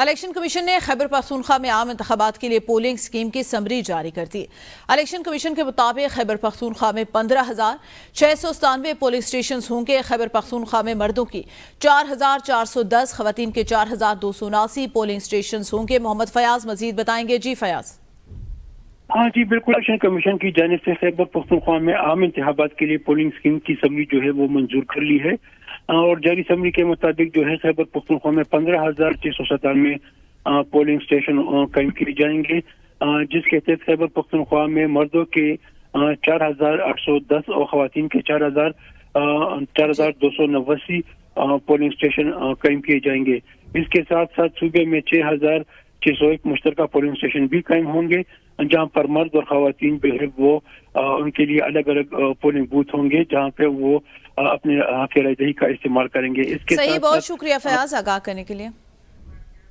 Election commission ने खैबर पख्तूनख्वा में आम इंतखाबात के लिए पोलिंग स्कीम की समरी जारी कर दी। इलेक्शन कमीशन के मुताबिक खैबर पख्तूनख्वा में 15,697 पोलिंग स्टेशन होंगे। खैबर पख्तूनख्वा में मर्दों की 4,410, खवातीन के 4,279 पोलिंग स्टेशन होंगे। मोहम्मद फयाज मजीद बताएंगे। जी फयाज। हाँ जी बिल्कुल, इलेक्शन कमीशन की जानिब से खैबर पख्तूनख्वा में आम इंतखाबात के लिए पोलिंग स्कीम की समरी जो है वो मंजूर कर ली है और जारी समरी के मुताबिक जो है खैबर पख्तूनख्वा में 15,697 पोलिंग स्टेशन कायम किए जाएंगे, जिसके तहत खैबर पख्तूनख्वा में मर्दों के 4,810 और खवातीन के 4,289 पोलिंग स्टेशन कायम किए जाएंगे। इसके साथ साथ सूबे में 6,601 मुश्तरका पोलिंग स्टेशन भी कायम होंगे, जहां पर मर्द और खवातीन जो है वो उनके लिए अलग अलग पोलिंग बूथ होंगे, जहां पे वो अपने हक राय दही का इस्तेमाल करेंगे। इसके सही, बहुत शुक्रिया फयाज आगाह करने के लिए।